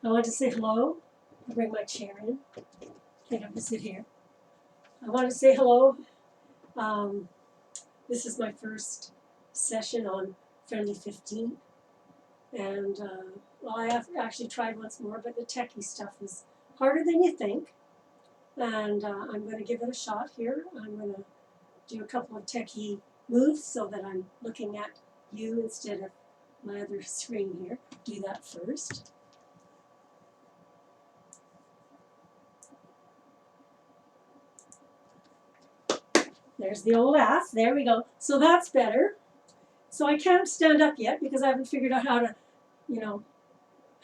I want to say hello. I'll bring my chair in. I think I'm going to sit here. I want to say hello. This is my first session on Friendly 15. And, well, I have actually tried once more, but the techie stuff is harder than you think. And I'm going to give it a shot here. I'm going to do a couple of techie moves so that I'm looking at you instead of my other screen here. Do that first. There's the old ass. There we go. So that's better. So I can't stand up yet because I haven't figured out how to,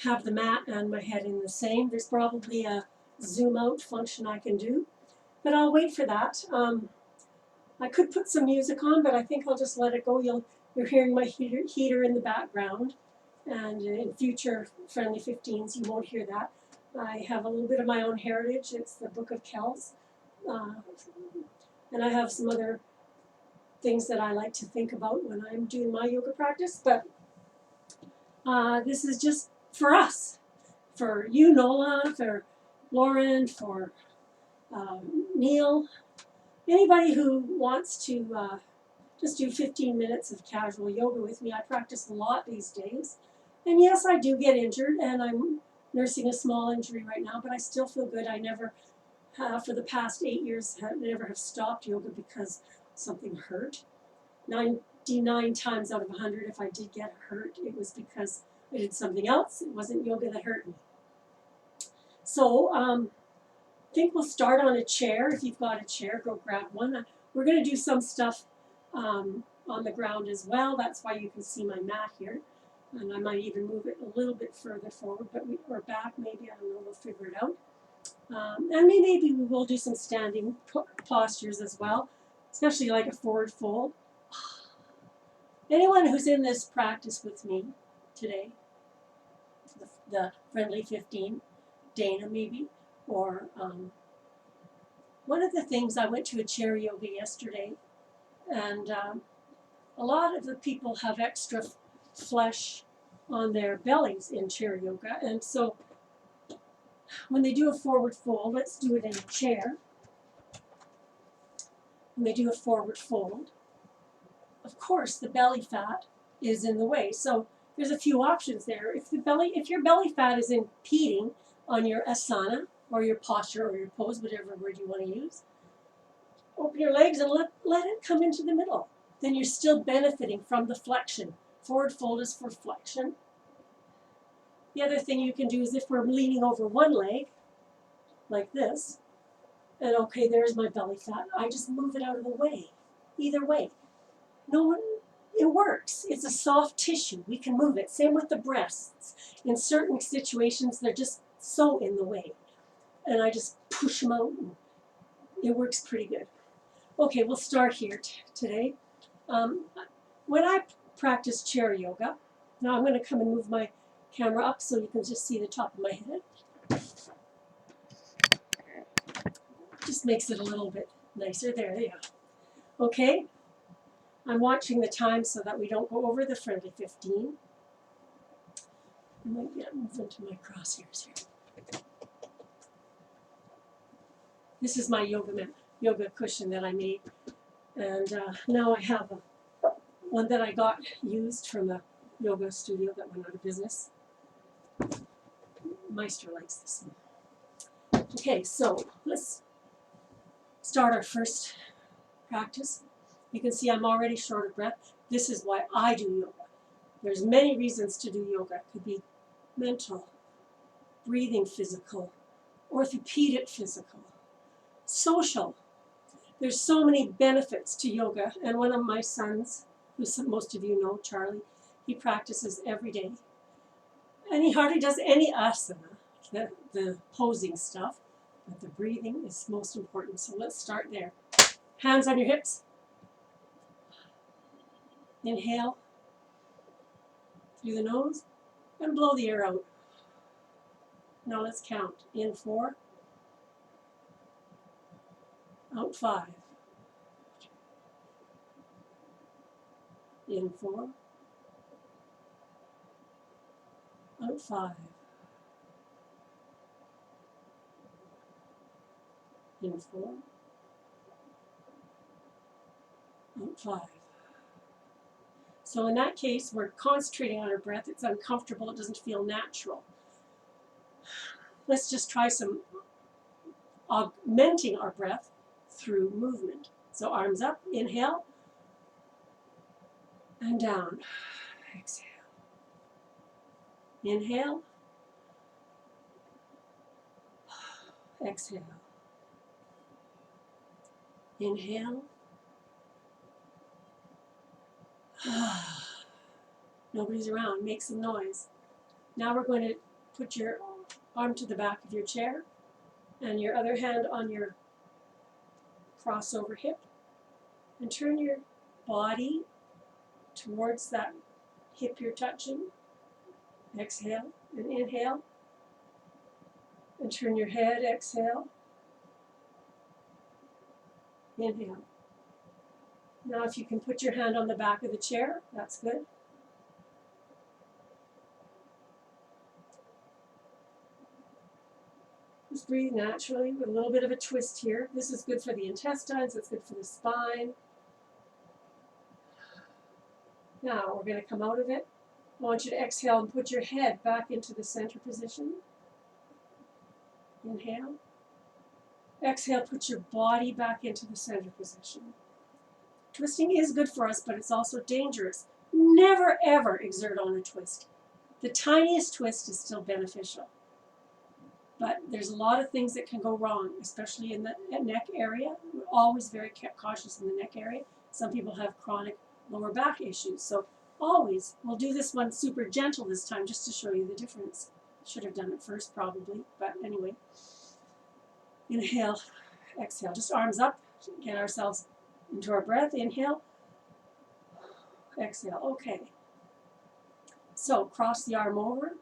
have the mat and my head in the same. There's probably a zoom out function I can do, but I'll wait for that. I could put some music on, but I think I'll just let it go. You're hearing my heater in the background, and in future Friendly 15s you won't hear that. I have a little bit of my own heritage. It's the Book of Kells, and I have some other things that I like to think about when I'm doing my yoga practice, but this is just for us, for you, Nola, for Lauren, for Neil, anybody who wants to just do 15 minutes of casual yoga with me. I practice a lot these days, and yes, I do get injured, and I'm nursing a small injury right now, but I still feel good. I never, for the past 8 years, never have stopped yoga because something hurt. 99 times out of 100, if I did get hurt, it was because I did something else. It wasn't yoga that hurt me. So I think we'll start on a chair. If you've got a chair, go grab one. We're going to do some stuff on the ground as well. That's why you can see my mat here. And I might even move it a little bit further forward, but or back maybe. I don't know. We'll figure it out. And maybe we will do some standing postures as well, especially like a forward fold. Anyone who's in this practice with me today, the Friendly 15, Dana maybe, or one of the things, I went to a chair yoga yesterday, and a lot of the people have extra flesh on their bellies in chair yoga, and so when they do a forward fold, let's do it in a chair. When they do a forward fold, of course the belly fat is in the way, so there's a few options there. If your belly fat is impeding on your asana or your posture or your pose, whatever word you want to use, open your legs and let it come into the middle. Then you're still benefiting from the flexion. Forward fold is for flexion. The other thing you can do is if we're leaning over one leg, like this, and okay, there's my belly fat, I just move it out of the way. Either way. It works. It's a soft tissue. We can move it. Same with the breasts. In certain situations, they're just so in the way. And I just push them out. It works pretty good. Okay, we'll start here today. When I practice chair yoga, now I'm going to come and move my camera up so you can just see the top of my head. Just makes it a little bit nicer. There you go. Okay. I'm watching the time so that we don't go over the Friendly 15. I might move into my crosshairs here. This is my yoga cushion that I made. And now I have one that I got used from a yoga studio that went out of business. Meister likes this one. Okay, so let's start our first practice. You can see I'm already short of breath. This is why I do yoga. There's many reasons to do yoga. It could be mental, breathing physical, orthopedic physical, social. There's so many benefits to yoga. And one of my sons, who most of you know, Charlie, he practices every day. And he hardly does any asana, the posing stuff, but the breathing is most important. So let's start there. Hands on your hips. Inhale through the nose and blow the air out. Now let's count. In 4, out 5. In 4, out 5. In 4, out 5. So in that case, we're concentrating on our breath. It's uncomfortable. It doesn't feel natural. Let's just try some augmenting our breath through movement. So arms up, inhale, and down. Exhale. Inhale. Exhale. Inhale. Nobody's around. Make some noise. Now we're going to put your arm to the back of your chair and your other hand on your crossover hip and turn your body towards that hip you're touching. Exhale and inhale. And turn your head, exhale. Inhale. Now if you can put your hand on the back of the chair, that's good. Just breathe naturally with a little bit of a twist here. This is good for the intestines, it's good for the spine. Now we're going to come out of it. I want you to exhale and put your head back into the center position. Inhale. Exhale, put your body back into the center position. Twisting is good for us, but it's also dangerous. Never ever exert on a twist. The tiniest twist is still beneficial. But there's a lot of things that can go wrong, especially in the neck area. We're always very cautious in the neck area. Some people have chronic lower back issues. So always, we'll do this one super gentle this time just to show you the difference. Should have done it first probably, but anyway. Inhale, exhale, just arms up, get ourselves into our breath. Inhale, exhale, okay. So cross the arm over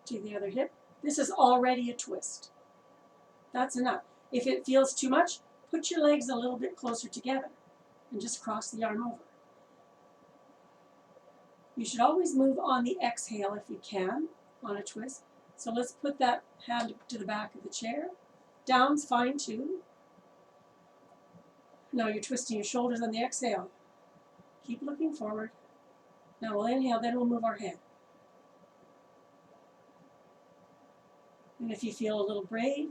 to the other hip. This is already a twist. That's enough. If it feels too much, put your legs a little bit closer together and just cross the arm over. You should always move on the exhale if you can on a twist. So let's put that hand to the back of the chair. Down's fine too. Now you're twisting your shoulders on the exhale. Keep looking forward. Now we'll inhale, then we'll move our head. And if you feel a little braid,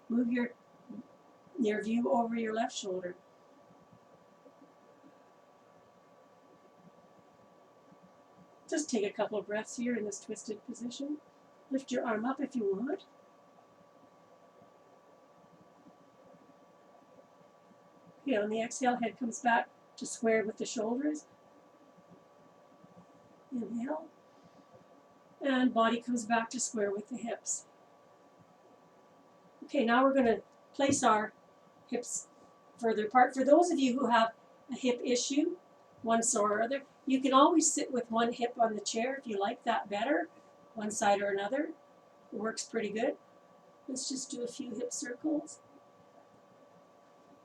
move your view over your left shoulder. Just take a couple of breaths here in this twisted position. Lift your arm up if you want. Okay, on the exhale, head comes back to square with the shoulders. Inhale. And body comes back to square with the hips. Okay, now we're going to place our hips further apart. For those of you who have a hip issue, one sore or other, you can always sit with one hip on the chair if you like that better, one side or another. It works pretty good. Let's just do a few hip circles.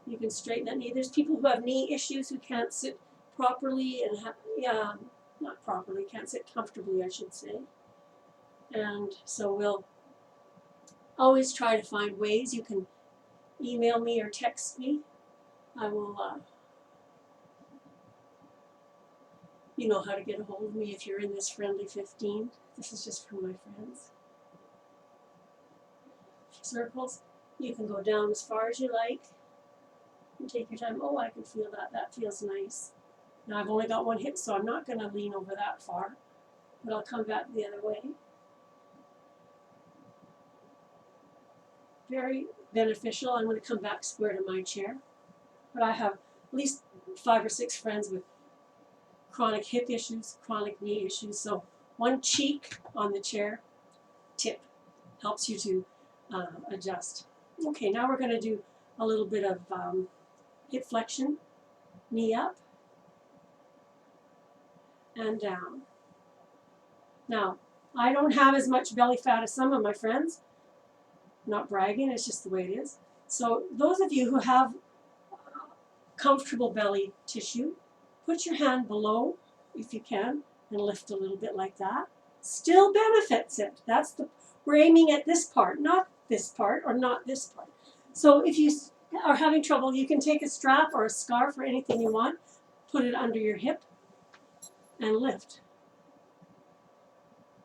You can straighten that knee. There's people who have knee issues who can't sit properly and not properly, can't sit comfortably, I should say. And so we'll always try to find ways. You can email me or text me. I will, you know how to get a hold of me if you're in this friendly 15. This is just for my friends. Circles. You can go down as far as you like. And take your time. Oh, I can feel that. That feels nice. Now I've only got one hip, so I'm not going to lean over that far. But I'll come back the other way. Very beneficial. I'm going to come back square to my chair. But I have at least 5 or 6 friends with chronic hip issues, chronic knee issues. So one cheek on the chair tip helps you to adjust. Okay, now we're going to do a little bit of hip flexion, knee up and down. Now, I don't have as much belly fat as some of my friends. I'm not bragging, it's just the way it is. So those of you who have comfortable belly tissue, put your hand below if you can and lift a little bit like that. Still benefits it. We're aiming at this part, not this part or not this part. So if you are having trouble, you can take a strap or a scarf or anything you want, put it under your hip, and lift.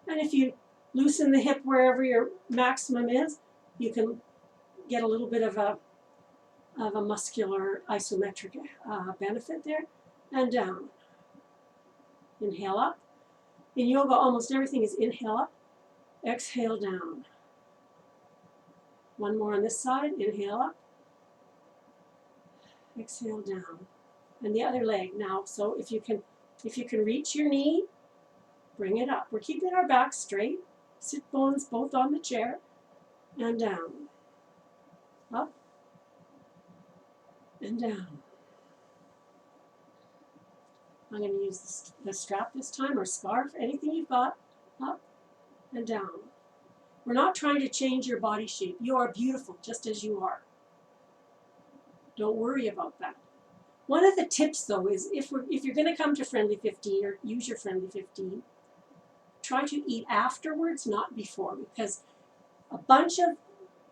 And if you loosen the hip wherever your maximum is, you can get a little bit of a muscular isometric benefit there. And down. Inhale up. In yoga, almost everything is inhale up, exhale down. One more on this side. Inhale up, exhale down. And the other leg now. So if you can reach your knee, bring it up. We're keeping our back straight. Sit bones both on the chair, and down. Up and down. I'm going to use the strap this time, or scarf, anything you've got. Up and down. We're not trying to change your body shape. You are beautiful just as you are. Don't worry about that. One of the tips, though, is if you're going to come to Friendly 15 or use your Friendly 15, try to eat afterwards, not before, because a bunch of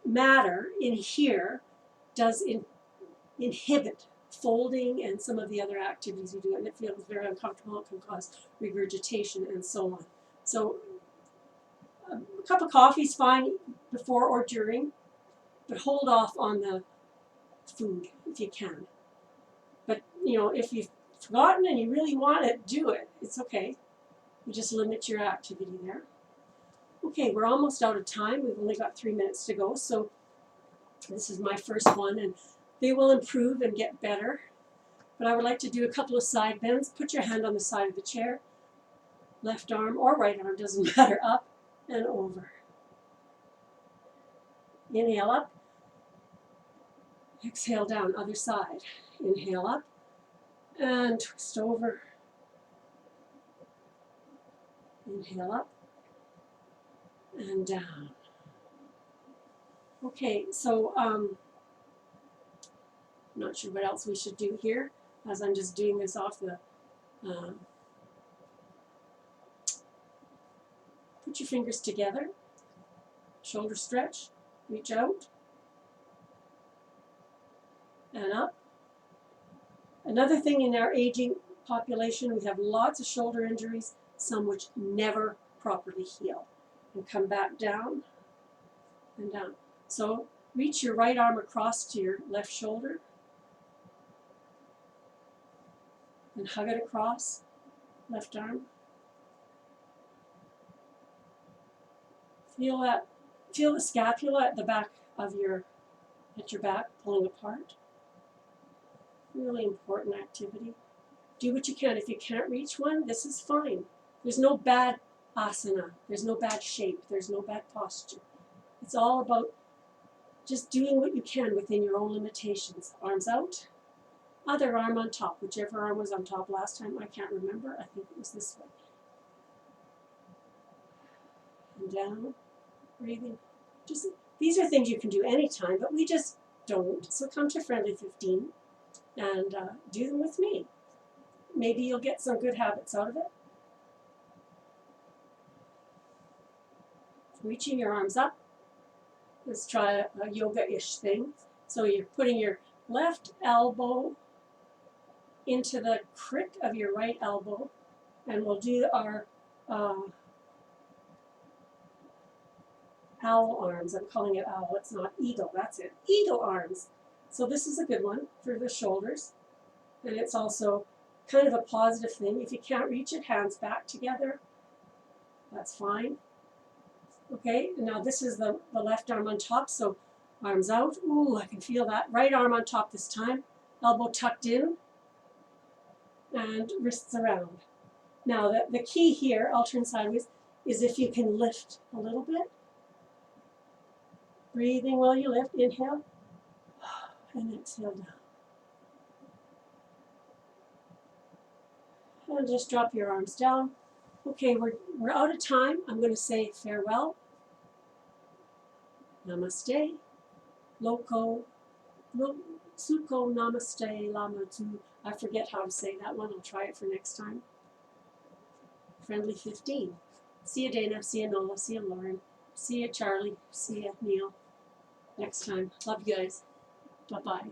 matter in here does inhibit folding and some of the other activities you do, and it feels very uncomfortable. It can cause regurgitation and so on. So a cup of coffee is fine before or during, but hold off on the food if you can. But if you've forgotten and you really want it, do it. It's okay. You just limit your activity there. Okay, we're almost out of time. We've only got 3 minutes to go, so this is my first one, and they will improve and get better. But I would like to do a couple of side bends. Put your hand on the side of the chair. Left arm or right arm, doesn't matter. Up and over. Inhale up. Exhale down, other side. Inhale up and twist over. Inhale up and down. Okay, so I'm not sure what else we should do here, as I'm just doing this off the put your fingers together, shoulder stretch, reach out and up. Another thing, in our aging population, we have lots of shoulder injuries, some which never properly heal, and come back down and down. So reach your right arm across to your left shoulder and hug it across, left arm. Feel the scapula at the back of your back pulling apart. Really important activity. Do what you can. If you can't reach one, this is fine. There's no bad asana. There's no bad shape. There's no bad posture. It's all about just doing what you can within your own limitations. Arms out, other arm on top. Whichever arm was on top last time, I can't remember. I think it was this way. And down, breathing. These are things you can do anytime, but we just don't. So come to Friendly 15 and do them with me. Maybe you'll get some good habits out of it. Reaching your arms up. Let's try a yoga-ish thing. So you're putting your left elbow into the crick of your right elbow, and we'll do our owl arms. I'm calling it owl. It's not eagle. That's it. Eagle arms. So this is a good one for the shoulders, and it's also kind of a positive thing. If you can't reach it, hands back together. That's fine. Okay, now this is the left arm on top, so arms out. Ooh, I can feel that. Right arm on top this time. Elbow tucked in and wrists around. Now the key here, I'll turn sideways, is if you can lift a little bit. Breathing while you lift. Inhale and exhale down. And just drop your arms down. Okay, we're out of time. I'm going to say farewell. Namaste. Loko. Sukho Namaste Lama Tu. I forget how to say that one. I'll try it for next time. Friendly 15. See you, Dana. See you, Nola. See you, Lauren. See you, Charlie. See you, Neil. Next time. Love you guys. Bye-bye.